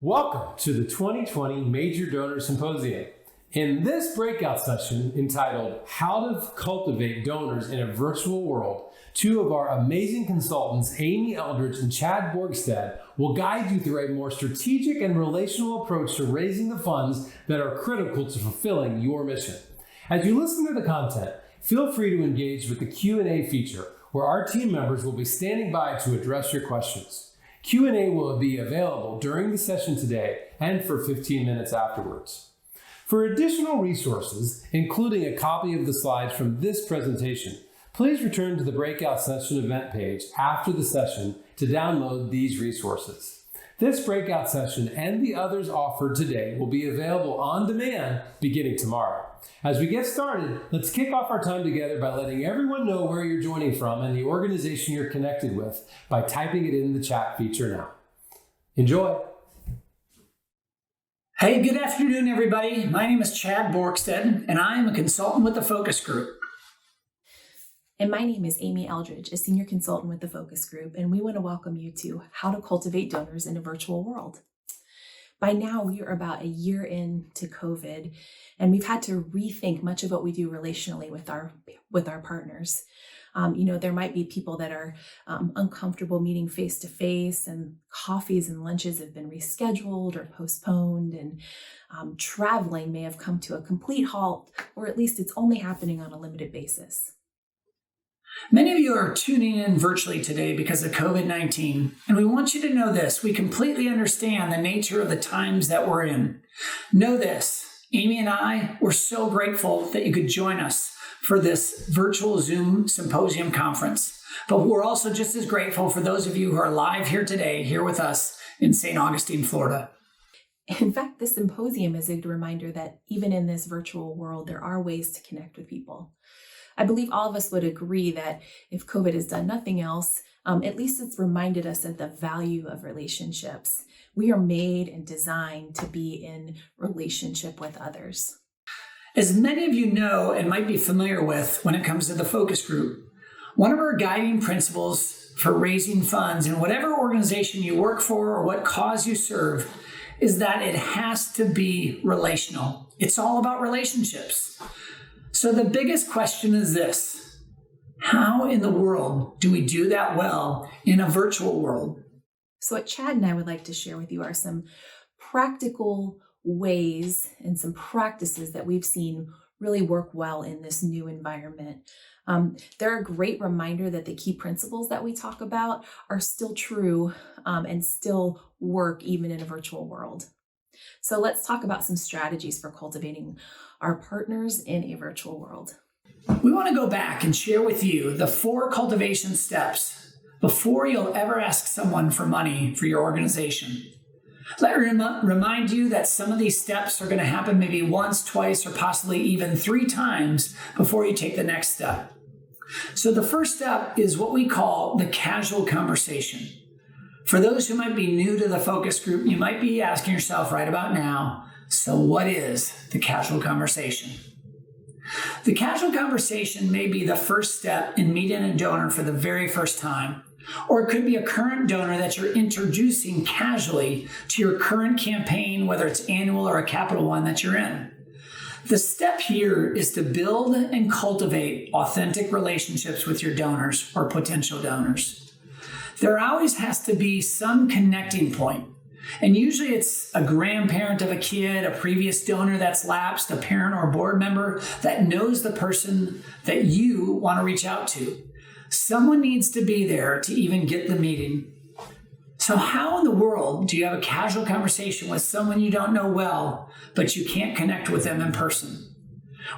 Welcome to the 2020 Major Donor Symposium. In this breakout session entitled How to Cultivate Donors in a Virtual World, two of our amazing consultants, Amy Eldredge and Chad Borgestad, will guide you through a more strategic and relational approach to raising the funds that are critical to fulfilling your mission. As you listen to the content, feel free to engage with the Q&A feature, where our team members will be standing by to address your questions. Q&A will be available during the session today and for 15 minutes afterwards. For additional resources, including a copy of the slides from this presentation, please return to the breakout session event page after the session to download these resources. This breakout session and the others offered today will be available on demand beginning tomorrow. As we get started, let's kick off our time together by letting everyone know where you're joining from and the organization you're connected with by typing it in the chat feature now. Enjoy. Hey, good afternoon, everybody. My name is Chad Borgestad, and I am a consultant with the Focus Group. And my name is Amy Eldredge, a senior consultant with the Focus Group, and we want to welcome you to How to Cultivate Donors in a Virtual World. By now, we are about a year into COVID, and we've had to rethink much of what we do relationally with our partners. There might be people that are uncomfortable meeting face-to-face, and coffees and lunches have been rescheduled or postponed, and traveling may have come to a complete halt, or at least it's only happening on a limited basis. Many of you are tuning in virtually today because of COVID-19, and we want you to know this. We completely understand the nature of the times that we're in. Know this, Amy and I, we're so grateful that you could join us for this virtual Zoom symposium conference. But we're also just as grateful for those of you who are live here today, here with us in St. Augustine, Florida. In fact, this symposium is a reminder that even in this virtual world, there are ways to connect with people. I believe all of us would agree that if COVID has done nothing else, at least it's reminded us of the value of relationships. We are made and designed to be in relationship with others. As many of you know and might be familiar with when it comes to the Focus Group, one of our guiding principles for raising funds in whatever organization you work for or what cause you serve is that it has to be relational. It's all about relationships. So the biggest question is this: how in the world do we do that well in a virtual world? So what Chad and I would like to share with you are some practical ways and some practices that we've seen really work well in this new environment. They're a great reminder that the key principles that we talk about are still true and still work even in a virtual world. So let's talk about some strategies for cultivating our partners in a virtual world. We want to go back and share with you the 4 cultivation steps before you'll ever ask someone for money for your organization. Let me remind you that some of these steps are going to happen maybe once, twice, or possibly even 3 times before you take the next step. So the first step is what we call the casual conversation. For those who might be new to the Focus Group, you might be asking yourself right about now, so what is the casual conversation? The casual conversation may be the first step in meeting a donor for the very first time, or it could be a current donor that you're introducing casually to your current campaign, whether it's annual or a capital one that you're in. The step here is to build and cultivate authentic relationships with your donors or potential donors. There always has to be some connecting point. And usually it's a grandparent of a kid, a previous donor that's lapsed, a parent or board member that knows the person that you want to reach out to. Someone needs to be there to even get the meeting. So how in the world do you have a casual conversation with someone you don't know well, but you can't connect with them in person?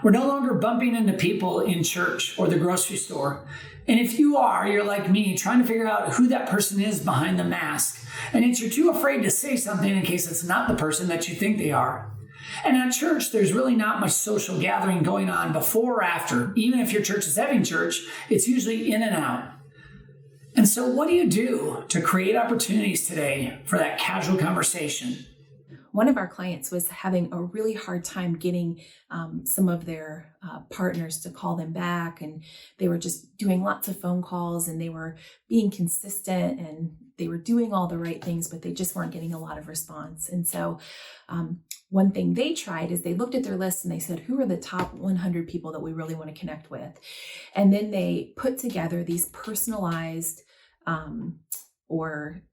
We're no longer bumping into people in church or the grocery store. And if you are, you're like me, trying to figure out who that person is behind the mask. And you're too afraid to say something in case it's not the person that you think they are. And at church, there's really not much social gathering going on before or after. Even if your church is having church, it's usually in and out. And so what do you do to create opportunities today for that casual conversation? one of our clients was having a really hard time getting some of their partners to call them back, and they were just doing lots of phone calls, and they were being consistent, and they were doing all the right things, but they just weren't getting a lot of response. And so one thing they tried is they looked at their list and they said, who are the top 100 people that we really want to connect with? And then they put together these personalized, or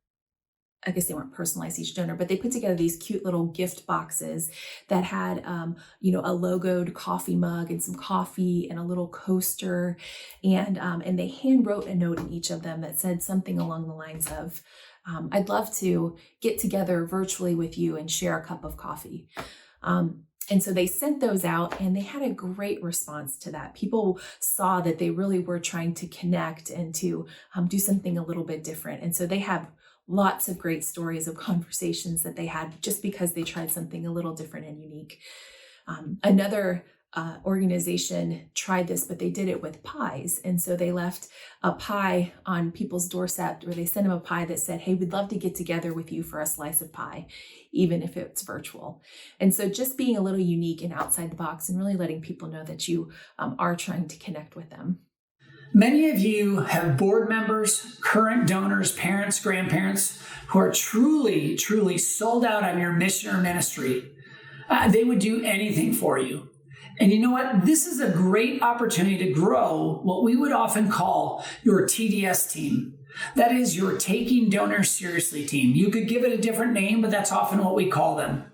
I guess they weren't personalized each donor, but they put together these cute little gift boxes that had, a logoed coffee mug and some coffee and a little coaster. And they hand wrote a note in each of them that said something along the lines of, I'd love to get together virtually with you and share a cup of coffee. And so they sent those out, and they had a great response to that. People saw that they really were trying to connect and to do something a little bit different. And so they have lots of great stories of conversations that they had just because they tried something a little different and unique. Another organization tried this, but they did it with pies. And so they left a pie on people's doorstep, where they sent them a pie that said, hey, we'd love to get together with you for a slice of pie, even if it's virtual. And so just being a little unique and outside the box, and really letting people know that you are trying to connect with them. Many of you have board members, current donors, parents, grandparents who are truly, truly sold out on your mission or ministry. They would do anything for you. And you know what? This is a great opportunity to grow what we would often call your TDS team. That is your Taking Donors Seriously team. You could give it a different name, but that's often what we call them.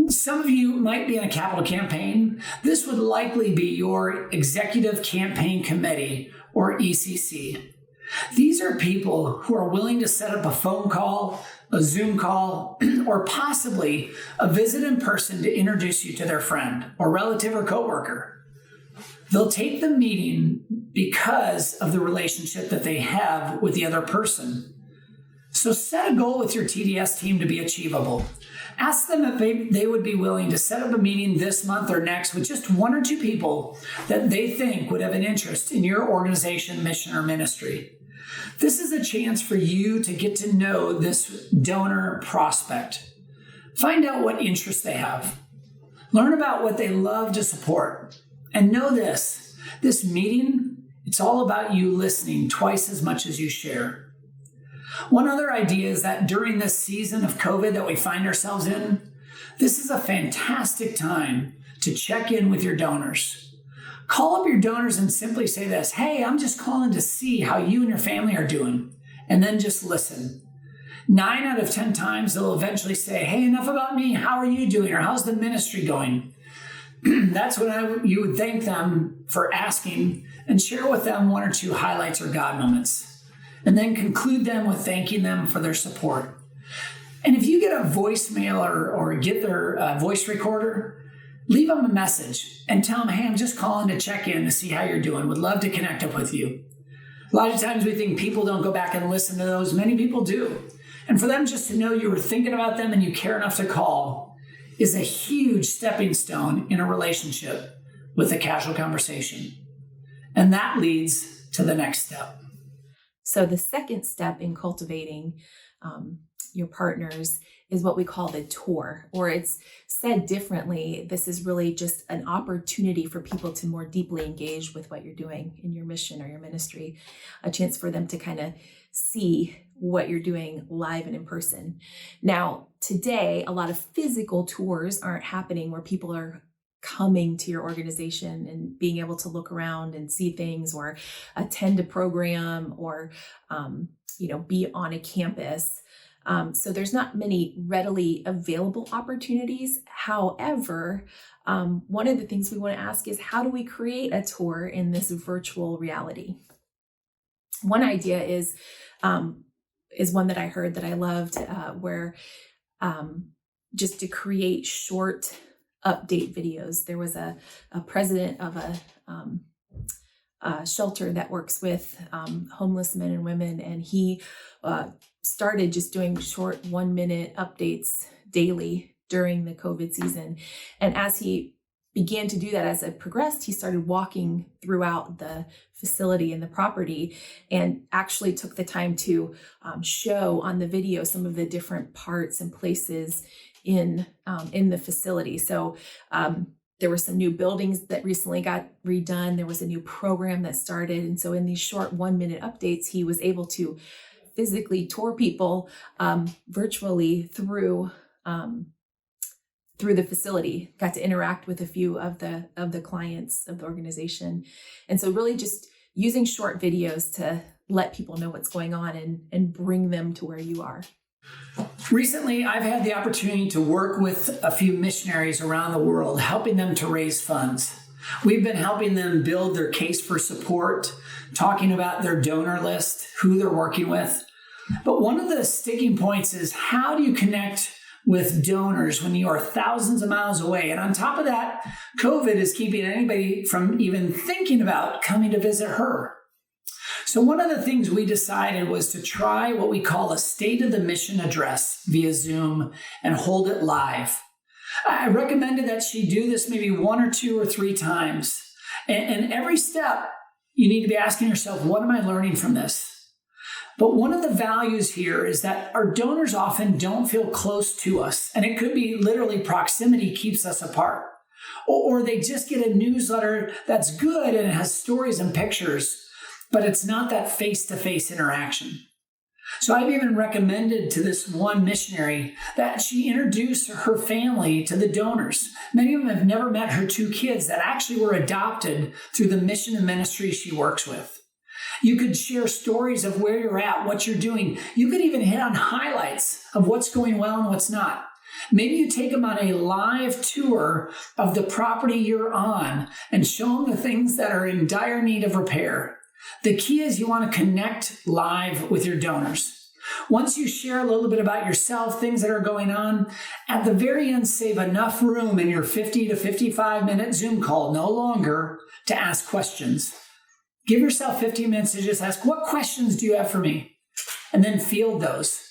Some of you might be in a capital campaign. This would likely be your Executive Campaign Committee, or ECC. These are people who are willing to set up a phone call, a Zoom call, or possibly a visit in person to introduce you to their friend or relative or coworker. They'll take the meeting because of the relationship that they have with the other person. So set a goal with your TDS team to be achievable. Ask them if they would be willing to set up a meeting this month or next with just one or two people that they think would have an interest in your organization, mission, or ministry. This is a chance for you to get to know this donor prospect. Find out what interests they have. Learn about what they love to support. And know this meeting, it's all about you listening twice as much as you share. One other idea is that during this season of COVID that we find ourselves in, this is a fantastic time to check in with your donors. Call up your donors and simply say this, hey, I'm just calling to see how you and your family are doing, and then just listen. 9 out of 10 times, they'll eventually say, hey, enough about me, how are you doing, or how's the ministry going? That's when you would thank them for asking and share with them 1 or 2 highlights or God moments, and then conclude them with thanking them for their support. And if you get a voicemail or get their voice recorder, leave them a message and tell them, hey, I'm just calling to check in to see how you're doing. Would love to connect up with you. A lot of times we think people don't go back and listen to those. Many people do. And for them just to know you were thinking about them and you care enough to call is a huge stepping stone in a relationship with a casual conversation. And that leads to the next step. So the second step in cultivating your partners is what we call the tour, or it's said differently. This is really just an opportunity for people to more deeply engage with what you're doing in your mission or your ministry, a chance for them to kind of see what you're doing live and in person. Now, today, a lot of physical tours aren't happening where people are coming to your organization and being able to look around and see things or attend a program or, be on a campus. So there's not many readily available opportunities. However, one of the things we want to ask is, how do we create a tour in this virtual reality? One idea is one that I heard that I loved, where just to create short update videos. There was a president of a shelter that works with homeless men and women, and he started just doing short 1-minute updates daily during the COVID season. And as he began to do that, as it progressed, he started walking throughout the facility and the property, and actually took the time to show on the video some of the different parts and places in the facility. So there were some new buildings that recently got redone. There was a new program that started. And so in these short 1-minute updates, he was able to physically tour people virtually through the facility, got to interact with a few of the clients of the organization. And so really just using short videos to let people know what's going on and bring them to where you are. Recently, I've had the opportunity to work with a few missionaries around the world, helping them to raise funds. We've been helping them build their case for support, talking about their donor list, who they're working with. But one of the sticking points is, how do you connect with donors when you are thousands of miles away? And on top of that, COVID is keeping anybody from even thinking about coming to visit her. So one of the things we decided was to try what we call a State of the Mission address via Zoom and hold it live. I recommended that she do this maybe 1 or 2 or 3 times. And every step, you need to be asking yourself, what am I learning from this? But one of the values here is that our donors often don't feel close to us. And it could be literally proximity keeps us apart. Or they just get a newsletter that's good and it has stories and pictures, but it's not that face-to-face interaction. So I've even recommended to this one missionary that she introduce her family to the donors. Many of them have never met her 2 kids that actually were adopted through the mission and ministry she works with. You could share stories of where you're at, what you're doing. You could even hit on highlights of what's going well and what's not. Maybe you take them on a live tour of the property you're on and show them the things that are in dire need of repair. The key is you want to connect live with your donors. Once you share a little bit about yourself, things that are going on, at the very end, save enough room in your 50 to 55 minute Zoom call, no longer, to ask questions. Give yourself 15 minutes to just ask, what questions do you have for me? And then field those.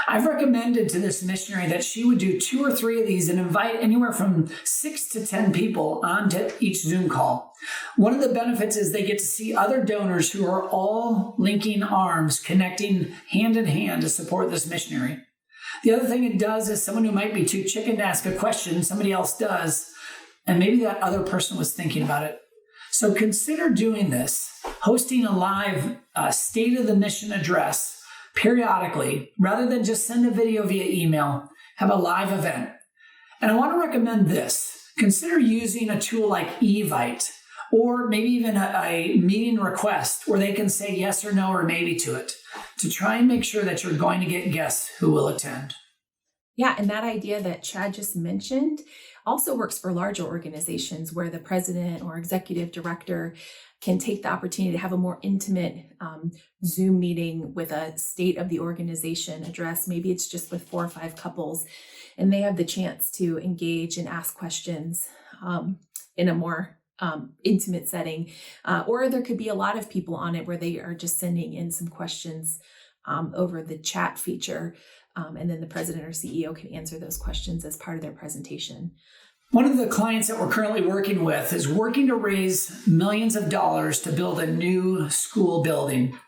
I've recommended to this missionary that she would do 2 or 3 of these and invite anywhere from 6 to 10 people onto each Zoom call. One of the benefits is they get to see other donors who are all linking arms, connecting hand in hand to support this missionary. The other thing it does is someone who might be too chicken to ask a question, somebody else does, and maybe that other person was thinking about it. So consider doing this, hosting a live State of the Mission address periodically, rather than just send a video via email. Have a live event. And I want to recommend this. Consider using a tool like Evite, or maybe even a meeting request where they can say yes or no or maybe to it, to try and make sure that you're going to get guests who will attend. Yeah, and that idea that Chad just mentioned also works for larger organizations where the president or executive director can take the opportunity to have a more intimate Zoom meeting with a state of the organization address. Maybe it's just with 4 or 5 couples, and they have the chance to engage and ask questions in a more intimate setting. Or there could be a lot of people on it where they are just sending in some questions over the chat feature. And then the president or CEO can answer those questions as part of their presentation. One of the clients that we're currently working with is working to raise millions of dollars to build a new school building.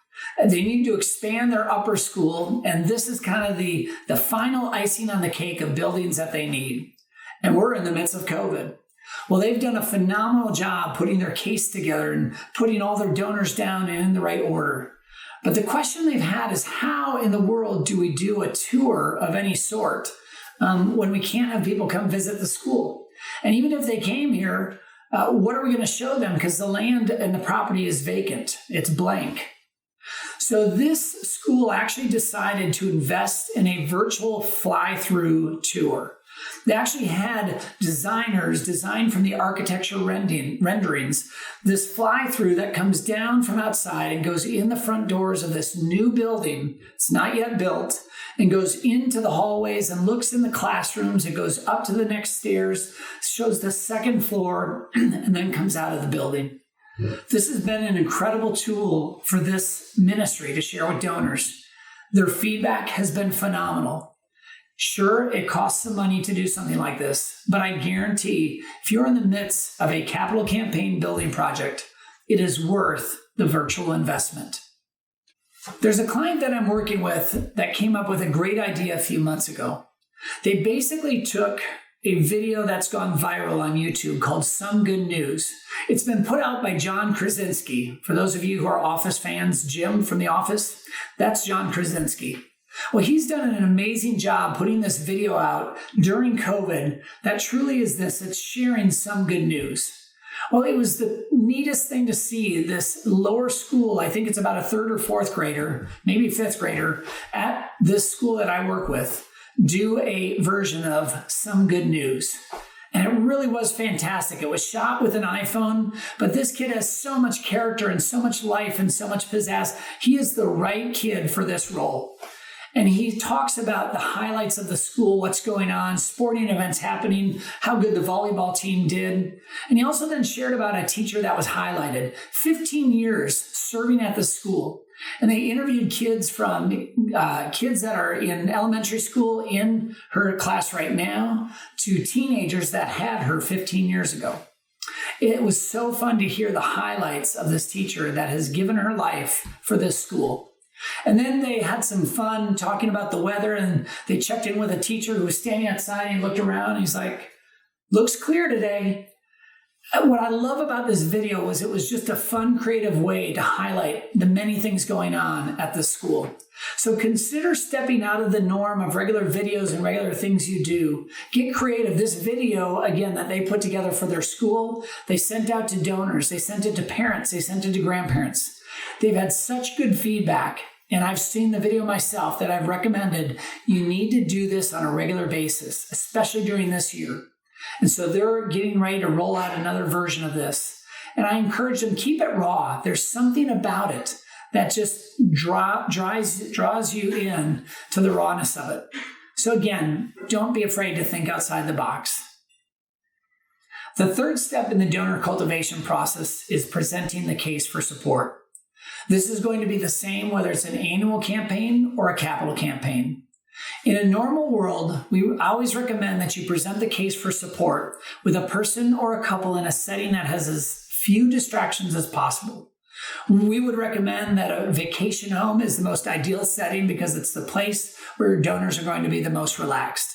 They need to expand their upper school, and this is kind of the final icing on the cake of buildings that they need. And we're in the midst of COVID. Well, they've done a phenomenal job putting their case together and putting all their donors down and in the right order. But the question they've had is, how in the world do we do a tour of any sort when we can't have people come visit the school? And even if they came here, what are we going to show them? Because the land and the property is vacant. It's blank. So this school actually decided to invest in a virtual fly-through tour. They actually had designers design from the architecture renderings this fly-through that comes down from outside and goes in the front doors of this new building. It's not yet built, and goes into the hallways and looks in the classrooms. It goes up to the next stairs, shows the 2nd floor, and then comes out of the building. This has been an incredible tool for this ministry to share with donors. Their feedback has been phenomenal. Sure, it costs some money to do something like this, but I guarantee if you're in the midst of a capital campaign building project, it is worth the virtual investment. There's a client that I'm working with that came up with a great idea a few months ago. They basically took a video that's gone viral on YouTube called Some Good News. It's been put out by John Krasinski. For those of you who are Office fans, Jim from The Office, that's John Krasinski. Well, he's done an amazing job putting this video out during COVID that truly is this. It's sharing some good news. Well, it was the neatest thing to see this lower school. I think it's about a third or fourth grader, maybe fifth grader at this school that I work with, do a version of Some Good News. And it really was fantastic. It was shot with an iPhone, but this kid has so much character and so much life and so much pizzazz. He is the right kid for this role. And he talks about the highlights of the school, what's going on, sporting events happening, how good the volleyball team did. And he also then shared about a teacher that was highlighted, 15 years serving at the school. And they interviewed kids from kids that are in elementary school in her class right now to teenagers that had her 15 years ago. It was so fun to hear the highlights of this teacher that has given her life for this school. And then they had some fun talking about the weather, and they checked in with a teacher who was standing outside, and he looked around and he's like, looks clear today. What I love about this video was it was just a fun, creative way to highlight the many things going on at the school. So consider stepping out of the norm of regular videos and regular things you do. Get creative. This video, again, that they put together for their school, they sent out to donors, they sent it to parents, they sent it to grandparents. They've had such good feedback, and I've seen the video myself that I've recommended. You need to do this on a regular basis, especially during this year. And so they're getting ready to roll out another version of this. And I encourage them, keep it raw. There's something about it that just draws you in to the rawness of it. So again, don't be afraid to think outside the box. The third step in the donor cultivation process is presenting the case for support. This is going to be the same whether it's an annual campaign or a capital campaign. In a normal world, we always recommend that you present the case for support with a person or a couple in a setting that has as few distractions as possible. We would recommend that a vacation home is the most ideal setting because it's the place where donors are going to be the most relaxed.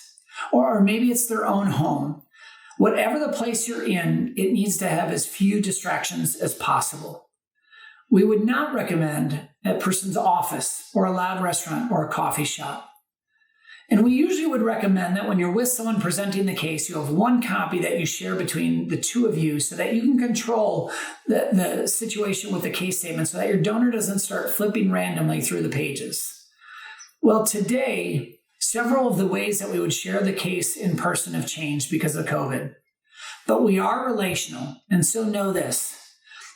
Or maybe it's their own home. Whatever the place you're in, it needs to have as few distractions as possible. We would not recommend a person's office or a loud restaurant or a coffee shop. And we usually would recommend that when you're with someone presenting the case, you have one copy that you share between the two of you so that you can control the situation with the case statement so that your donor doesn't start flipping randomly through the pages. Well, today, several of the ways that we would share the case in person have changed because of COVID. But we are relational, and so know this.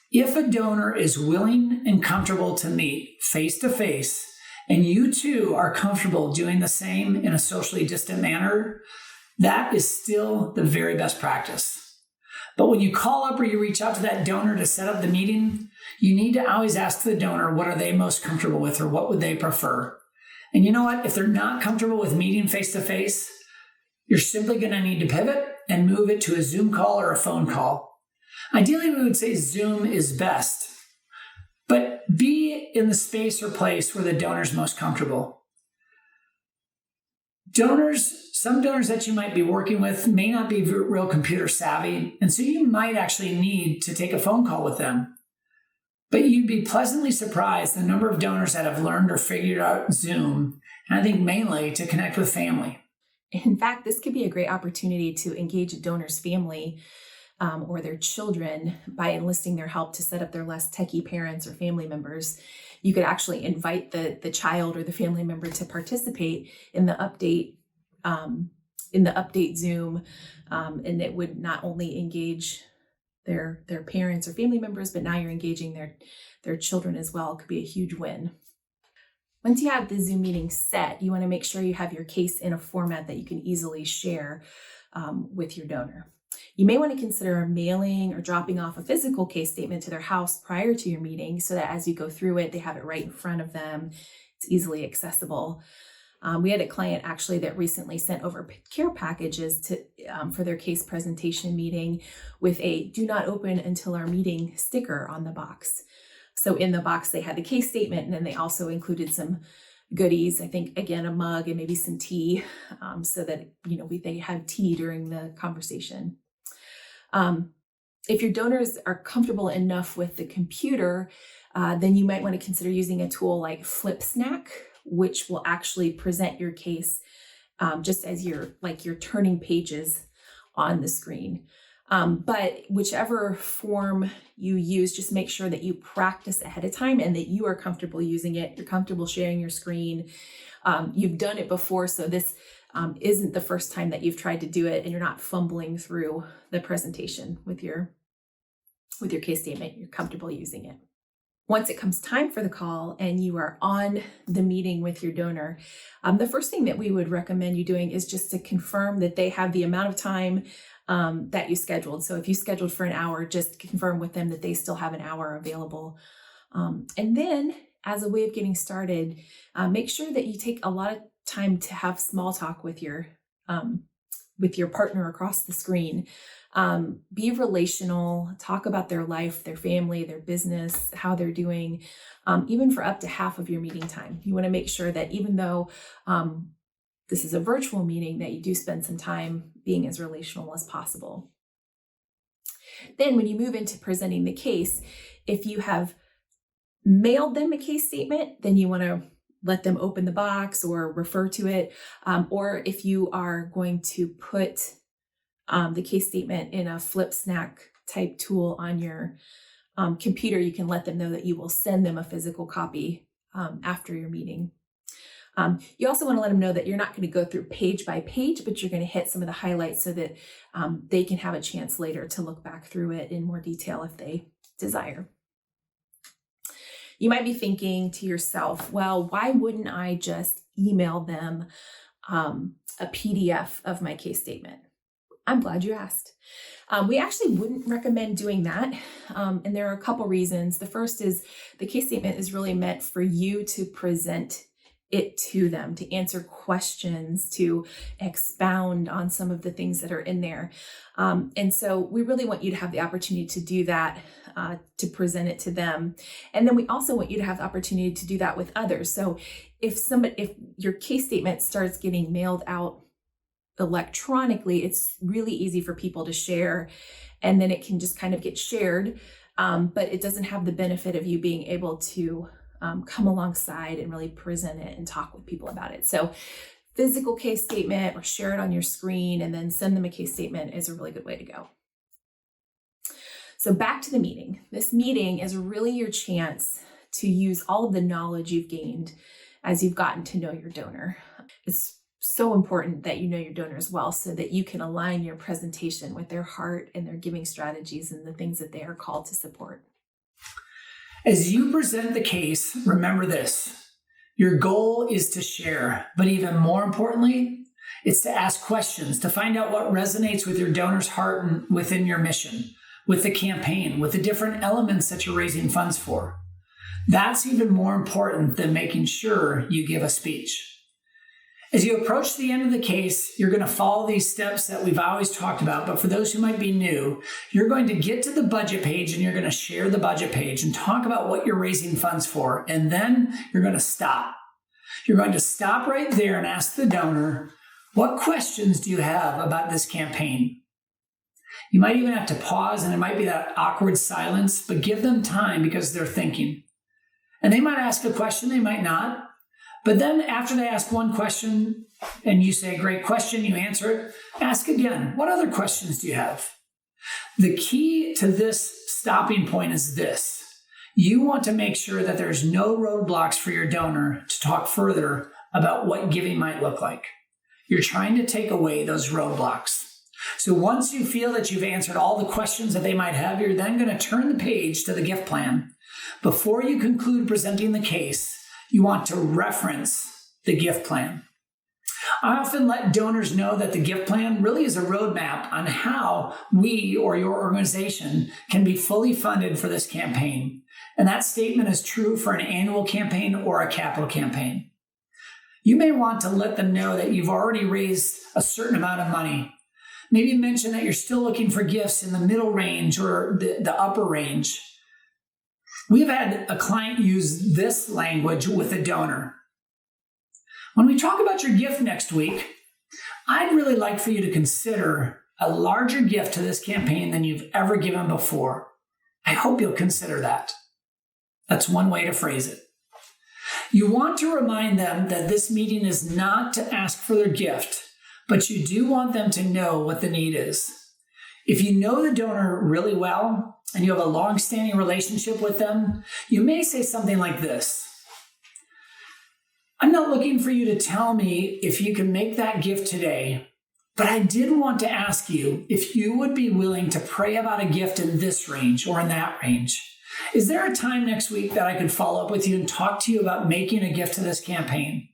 If a donor is willing and comfortable to meet face-to-face, and you too are comfortable doing the same in a socially distant manner, that is still the very best practice. But when you call up or you reach out to that donor to set up the meeting, you need to always ask the donor what are they most comfortable with or what would they prefer. And you know what? If they're not comfortable with meeting face-to-face, you're simply going to need to pivot and move it to a Zoom call or a phone call. Ideally, we would say Zoom is best, but be in the space or place where the donor's most comfortable. Some donors that you might be working with may not be real computer savvy, and so you might actually need to take a phone call with them. But you'd be pleasantly surprised the number of donors that have learned or figured out Zoom, and I think mainly to connect with family. In fact, this could be a great opportunity to engage a donor's family or their children by enlisting their help to set up their less techie parents or family members. You could actually invite the child or the family member to participate in the update Zoom, and it would not only engage their parents or family members, but now you're engaging their children as well. It could be a huge win. Once you have the Zoom meeting set, you want to make sure you have your case in a format that you can easily share with your donor. You may want to consider mailing or dropping off a physical case statement to their house prior to your meeting so that as you go through it, they have it right in front of them. It's easily accessible. We had a client actually that recently sent over care packages for their case presentation meeting with a "do not open until our meeting" sticker on the box. So in the box, they had the case statement, and then they also included some goodies. I think, again, a mug and maybe some tea, so that, they have tea during the conversation. If your donors are comfortable enough with the computer, then you might want to consider using a tool like FlipSnack, which will actually present your case just as you're turning pages on the screen. But whichever form you use, just make sure that you practice ahead of time and that you are comfortable using it. You're comfortable sharing your screen. You've done it before, so this isn't the first time that you've tried to do it, and you're not fumbling through the presentation with your case statement. You're comfortable using it. Once it comes time for the call and you are on the meeting with your donor, the first thing that we would recommend you doing is just to confirm that they have the amount of time that you scheduled. So if you scheduled for an hour, just confirm with them that they still have an hour available. And then, as a way of getting started, make sure that you take a lot of time to have small talk with your partner across the screen. Be relational, talk about their life, their family, their business, how they're doing, even for up to half of your meeting time. You want to make sure that even though this is a virtual meeting, that you do spend some time being as relational as possible. Then when you move into presenting the case, if you have mailed them a case statement, then you want to let them open the box or refer to it. Or if you are going to put the case statement in a FlipSnack type tool on your computer, you can let them know that you will send them a physical copy after your meeting. You also want to let them know that you're not going to go through page by page, but you're going to hit some of the highlights so that they can have a chance later to look back through it in more detail if they desire. You might be thinking to yourself, well, why wouldn't I just email them a PDF of my case statement? I'm glad you asked. We actually wouldn't recommend doing that. And there are a couple reasons. The first is the case statement is really meant for you to present it to them, to answer questions, to expound on some of the things that are in there. And so we really want you to have the opportunity to do that, to present it to them. And then we also want you to have the opportunity to do that with others. So if your case statement starts getting mailed out electronically, it's really easy for people to share, and then it can just kind of get shared, but it doesn't have the benefit of you being able to come alongside and really present it and talk with people about it. So physical case statement, or share it on your screen and then send them a case statement, is a really good way to go. So back to the meeting. This meeting is really your chance to use all of the knowledge you've gained as you've gotten to know your donor. It's so important that you know your donors well so that you can align your presentation with their heart and their giving strategies and the things that they are called to support. As you present the case, remember this: your goal is to share, but even more importantly, it's to ask questions, to find out what resonates with your donor's heart and within your mission, with the campaign, with the different elements that you're raising funds for. That's even more important than making sure you give a speech. As you approach the end of the case, you're going to follow these steps that we've always talked about, but for those who might be new, you're going to get to the budget page and you're going to share the budget page and talk about what you're raising funds for, and then you're going to stop. You're going to stop right there and ask the donor, what questions do you have about this campaign? You might even have to pause, and it might be that awkward silence, but give them time because they're thinking. And they might ask a question, they might not. But then after they ask one question and you say, great question, you answer it, ask again, what other questions do you have? The key to this stopping point is this: you want to make sure that there's no roadblocks for your donor to talk further about what giving might look like. You're trying to take away those roadblocks. So once you feel that you've answered all the questions that they might have, you're then going to turn the page to the gift plan. Before you conclude presenting the case, you want to reference the gift plan. I often let donors know that the gift plan really is a roadmap on how we or your organization can be fully funded for this campaign. And that statement is true for an annual campaign or a capital campaign. You may want to let them know that you've already raised a certain amount of money. Maybe mention that you're still looking for gifts in the middle range or the upper range. We've had a client use this language with a donor. When we talk about your gift next week, I'd really like for you to consider a larger gift to this campaign than you've ever given before. I hope you'll consider that. That's one way to phrase it. You want to remind them that this meeting is not to ask for their gift, but you do want them to know what the need is. If you know the donor really well and you have a long-standing relationship with them, you may say something like this: I'm not looking for you to tell me if you can make that gift today, but I did want to ask you if you would be willing to pray about a gift in this range or in that range. Is there a time next week that I could follow up with you and talk to you about making a gift to this campaign?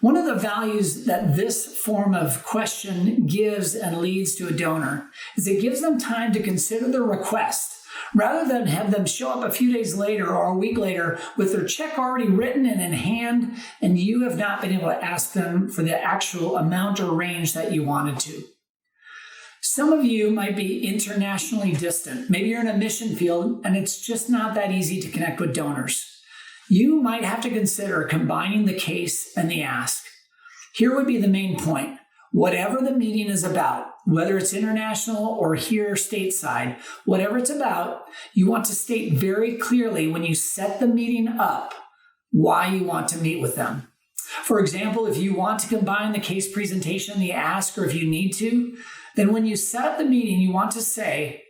One of the values that this form of question gives and leads to a donor is it gives them time to consider their request rather than have them show up a few days later or a week later with their check already written and in hand, and you have not been able to ask them for the actual amount or range that you wanted to. Some of you might be internationally distant. Maybe you're in a mission field and it's just not that easy to connect with donors. You might have to consider combining the case and the ask. Here would be the main point. Whatever the meeting is about, whether it's international or here stateside, whatever it's about, you want to state very clearly when you set the meeting up why you want to meet with them. For example, if you want to combine the case presentation and the ask, or if you need to, then when you set up the meeting, you want to say,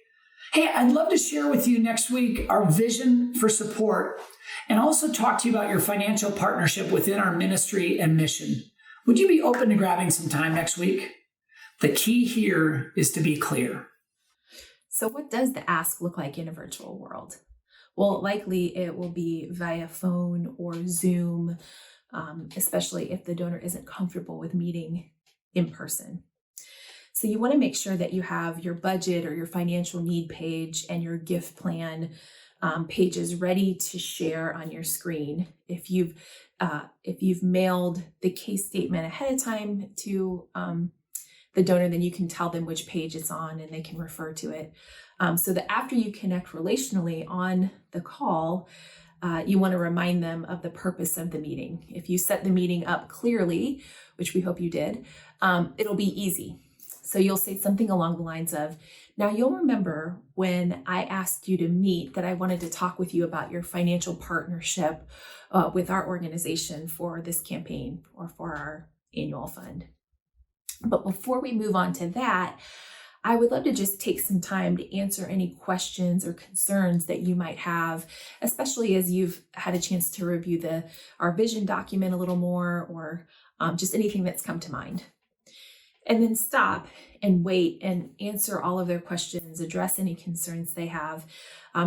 hey, I'd love to share with you next week our vision for support and also talk to you about your financial partnership within our ministry and mission. Would you be open to grabbing some time next week? The key here is to be clear. So what does the ask look like in a virtual world? Well, likely it will be via phone or Zoom, especially if the donor isn't comfortable with meeting in person. So you want to make sure that you have your budget or your financial need page and your gift plan pages ready to share on your screen. If you've mailed the case statement ahead of time to the donor, then you can tell them which page it's on and they can refer to it. So that after you connect relationally on the call, you want to remind them of the purpose of the meeting. If you set the meeting up clearly, which we hope you did, it'll be easy. So you'll say something along the lines of, now you'll remember when I asked you to meet that I wanted to talk with you about your financial partnership with our organization for this campaign or for our annual fund. But before we move on to that, I would love to just take some time to answer any questions or concerns that you might have, especially as you've had a chance to review our vision document a little more, or just anything that's come to mind. And then stop and wait and answer all of their questions, address any concerns they have.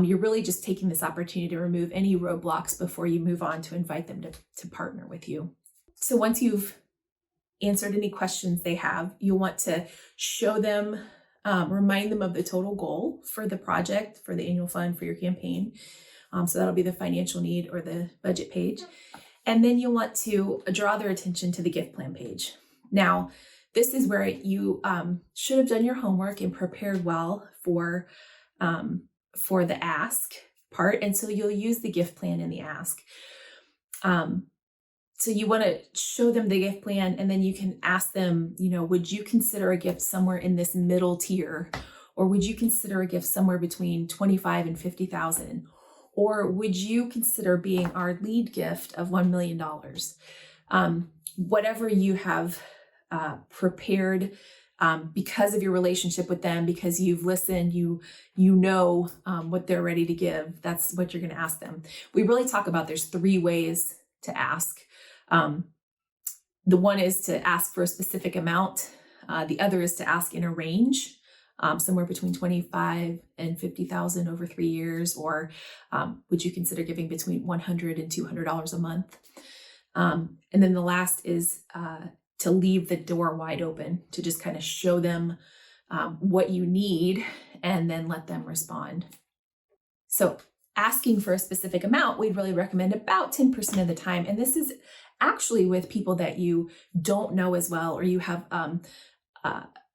You're really just taking this opportunity to remove any roadblocks before you move on to invite them to partner with you. So once you've answered any questions they have, you'll want to show them, remind them of the total goal for the project, for the annual fund, for your campaign. So that'll be the financial need or the budget page. And then you'll want to draw their attention to the gift plan page. Now, this is where you should have done your homework and prepared well for the ask part. And so you'll use the gift plan in the ask. So you want to show them the gift plan, and then you can ask them, would you consider a gift somewhere in this middle tier? Or would you consider a gift somewhere between $25,000 and $50,000? Or would you consider being our lead gift of $1 million? Whatever you have prepared because of your relationship with them, because you've listened, you know what they're ready to give. That's what you're going to ask them. We really talk about there's 3 ways to ask. The one is to ask for a specific amount. The other is to ask in a range, somewhere between $25,000 and $50,000 over 3 years, or would you consider giving between $100 and $200 a month? And then the last is to leave the door wide open, to just kind of show them what you need and then let them respond. So asking for a specific amount, we'd really recommend about 10% of the time. And this is actually with people that you don't know as well, or you have,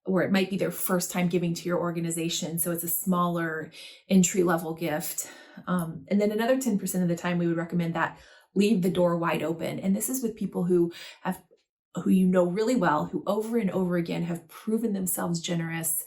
or it might be their first time giving to your organization. So it's a smaller entry level gift. And then another 10% of the time, we would recommend that leave the door wide open. And this is with people who you know really well, who over and over again have proven themselves generous.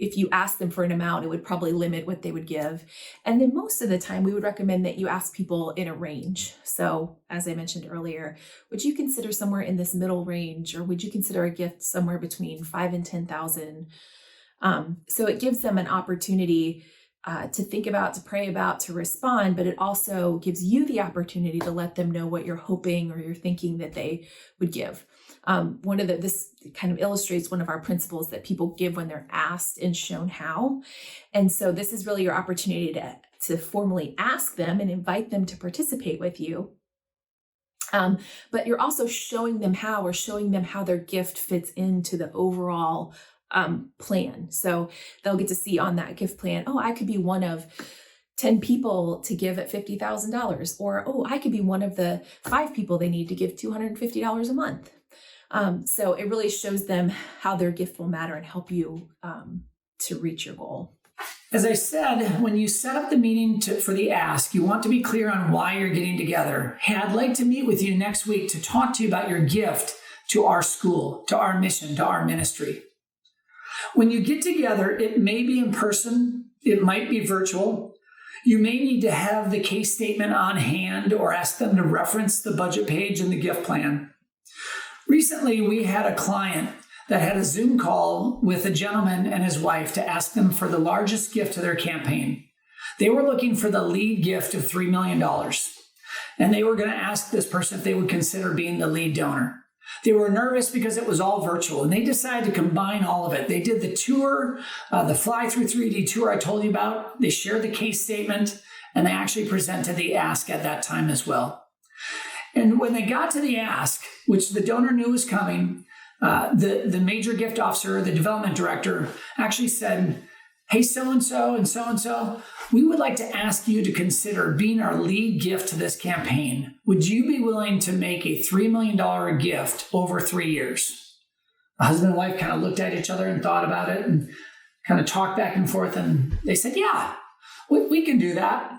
If you ask them for an amount, it would probably limit what they would give. And then most of the time, we would recommend that you ask people in a range. So as I mentioned earlier, would you consider somewhere in this middle range, or would you consider a gift somewhere between $5,000 and $10,000? So it gives them an opportunity to think about, to pray about, to respond, but it also gives you the opportunity to let them know what you're hoping or you're thinking that they would give. This kind of illustrates one of our principles that people give when they're asked and shown how. And so this is really your opportunity to formally ask them and invite them to participate with you. But you're also showing them how, or showing them how their gift fits into the overall plan. So they'll get to see on that gift plan, oh, I could be one of 10 people to give at $50,000, or, oh, I could be one of the 5 people they need to give $250 a month. So it really shows them how their gift will matter and help you to reach your goal. As I said, when you set up the meeting for the ask, you want to be clear on why you're getting together. Hey, I'd like to meet with you next week to talk to you about your gift to our school, to our mission, to our ministry. When you get together, it may be in person, it might be virtual. You may need to have the case statement on hand or ask them to reference the budget page and the gift plan. Recently, we had a client that had a Zoom call with a gentleman and his wife to ask them for the largest gift to their campaign. They were looking for the lead gift of $3 million, and they were going to ask this person if they would consider being the lead donor. They were nervous because it was all virtual, and they decided to combine all of it. They did the tour, the Fly Through 3D tour I told you about. They shared the case statement, and they actually presented the ask at that time as well. And when they got to the ask, which the donor knew was coming, the major gift officer, the development director, actually said, hey, so-and-so and so-and-so, we would like to ask you to consider being our lead gift to this campaign. Would you be willing to make a $3 million gift over 3 years? The husband and wife kind of looked at each other and thought about it and kind of talked back and forth. And they said, yeah, we can do that.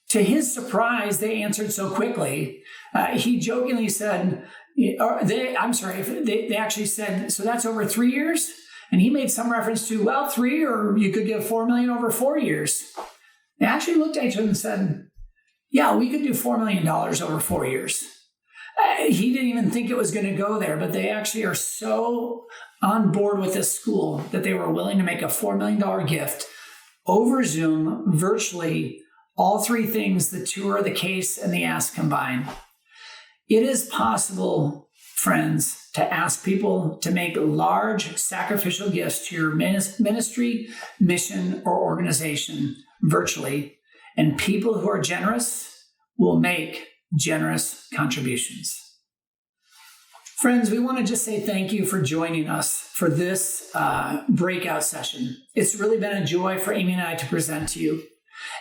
To his surprise, they answered so quickly. He jokingly said, they actually said, so that's over 3 years? And he made some reference to, well, 3, or you could give $4 million over 4 years. They actually looked at each other and said, yeah, we could do $4 million over 4 years. He didn't even think it was going to go there, but they actually are so on board with this school that they were willing to make a $4 million gift over Zoom, virtually, all 3 things, the tour, the case, and the ask combined. It is possible, friends, to ask people to make large sacrificial gifts to your ministry, mission, or organization virtually, and people who are generous will make generous contributions. Friends, we want to just say thank you for joining us for this breakout session. It's really been a joy for Amy and I to present to you.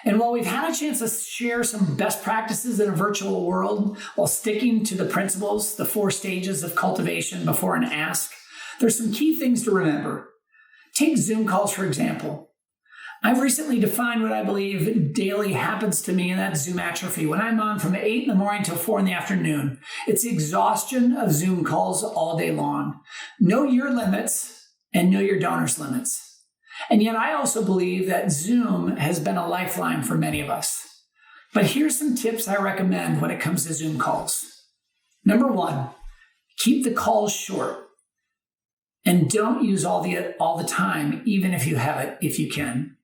And while we've had a chance to share some best practices in a virtual world while sticking to the principles, the 4 stages of cultivation before an ask, there's some key things to remember. Take Zoom calls, for example. I've recently defined what I believe daily happens to me, and that's Zoom atrophy. When I'm on from 8 in the morning till 4 in the afternoon, it's the exhaustion of Zoom calls all day long. Know your limits and know your donor's limits. And yet I also believe that Zoom has been a lifeline for many of us. But here's some tips I recommend when it comes to Zoom calls. Number 1, keep the calls short. And don't use all the time, even if you have it, if you can.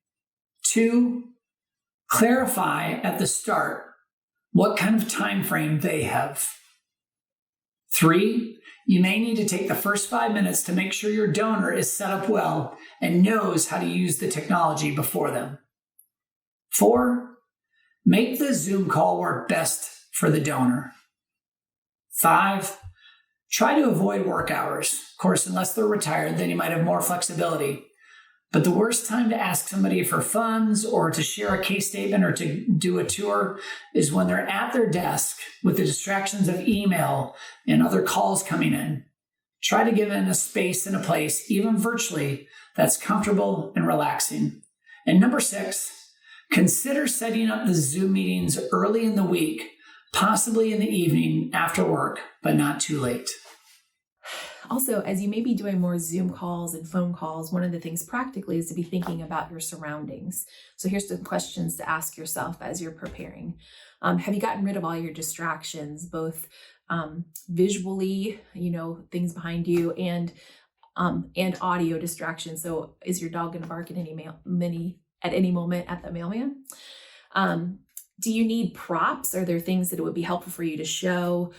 2, clarify at the start what kind of time frame they have. 3, you may need to take the first 5 minutes to make sure your donor is set up well and knows how to use the technology before them. 4, make the Zoom call work best for the donor. 5, try to avoid work hours. Of course, unless they're retired, then you might have more flexibility. But the worst time to ask somebody for funds or to share a case statement or to do a tour is when they're at their desk with the distractions of email and other calls coming in. Try to give in a space and a place, even virtually, that's comfortable and relaxing. And number 6, Consider setting up the Zoom meetings early in the week, possibly in the evening after work, but not too late. Also, as you may be doing more Zoom calls and phone calls, one of the things practically is to be thinking about your surroundings. So here's some questions to ask yourself as you're preparing. Have you gotten rid of all your distractions, both visually, things behind you, and audio distractions? So is your dog going to bark at any moment at the mailman? Do you need props? Are there things that it would be helpful for you to show?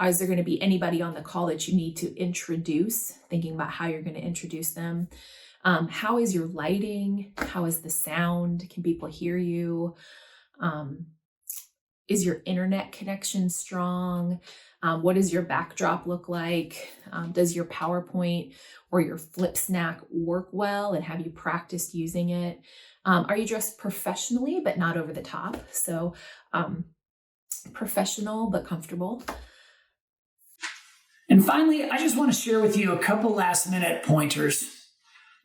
Is there going to be anybody on the call that you need to introduce? Thinking about how you're going to introduce them. How is your lighting? How is the sound? Can people hear you? Is your internet connection strong? What does your backdrop look like? Does your PowerPoint or your Flip Snack work well, and have you practiced using it? Are you dressed professionally but not over the top? So professional but comfortable. And finally, I just want to share with you a couple last minute pointers.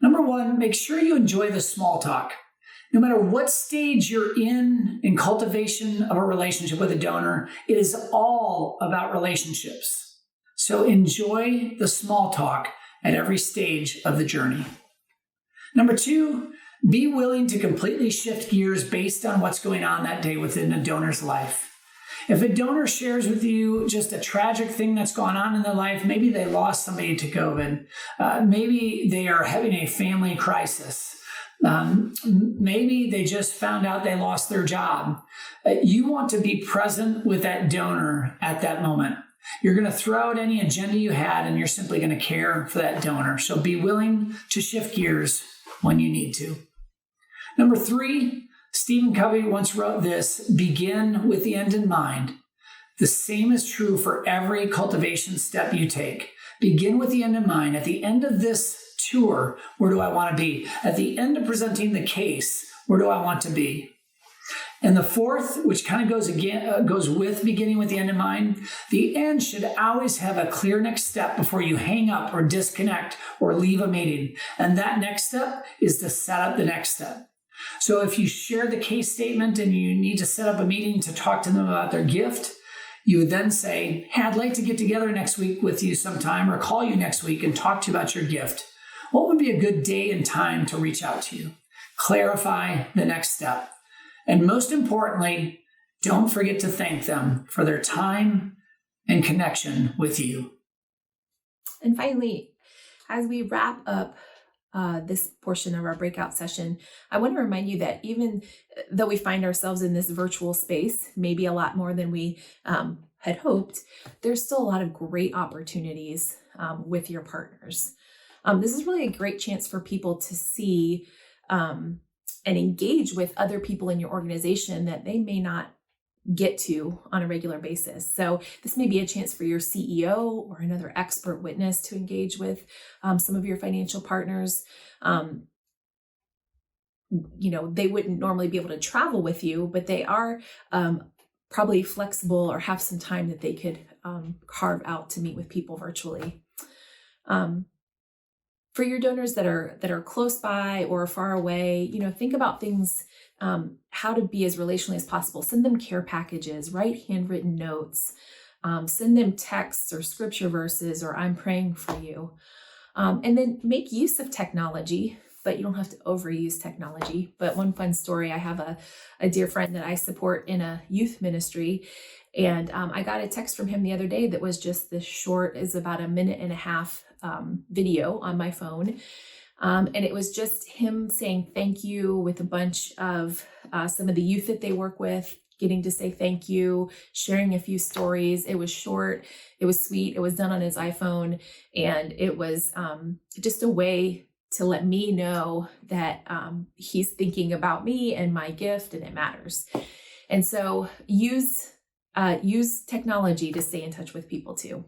Number one, make sure you enjoy the small talk. No matter what stage you're in cultivation of a relationship with a donor, it is all about relationships. So enjoy the small talk at every stage of the journey. Number two, be willing to completely shift gears based on what's going on that day within a donor's life. If a donor shares with you just a tragic thing that's gone on in their life, maybe they lost somebody to COVID, maybe they are having a family crisis, maybe they just found out they lost their job. You want to be present with that donor at that moment. You're going to throw out any agenda you had, and you're simply going to care for that donor. So be willing to shift gears when you need to. Number three, Stephen Covey once wrote this: begin with the end in mind. The same is true for every cultivation step you take. Begin with the end in mind. At the end of this tour, where do I want to be? At the end of presenting the case, where do I want to be? And the fourth, which kind of goes with beginning with the end in mind, the end should always have a clear next step before you hang up or disconnect or leave a meeting. And that next step is to set up the next step. So if you share the case statement and you need to set up a meeting to talk to them about their gift, you would then say, hey, I'd like to get together next week with you sometime, or call you next week and talk to you about your gift. What would be a good day and time to reach out to you? Clarify the next step. And most importantly, don't forget to thank them for their time and connection with you. And finally, as we wrap up this portion of our breakout session, I want to remind you that even though we find ourselves in this virtual space, maybe a lot more than we had hoped, there's still a lot of great opportunities with your partners. This is really a great chance for people to see and engage with other people in your organization that they may not get to on a regular basis. So this may be a chance for your CEO or another expert witness to engage with some of your financial partners. They wouldn't normally be able to travel with you, but they are probably flexible or have some time that they could carve out to meet with people virtually. For your donors that are close by or far away, think about things, how to be as relationally as possible. Send them care packages, write handwritten notes, send them texts or scripture verses, or I'm praying for you. And then make use of technology, but you don't have to overuse technology. But one fun story, I have a dear friend that I support in a youth ministry, and I got a text from him the other day that was just this short, is about a minute and a half video on my phone. And it was just him saying thank you with a bunch of some of the youth that they work with, getting to say thank you, sharing a few stories. It was short, it was sweet, it was done on his iPhone, and it was just a way to let me know that he's thinking about me and my gift, and it matters. And so use technology to stay in touch with people too.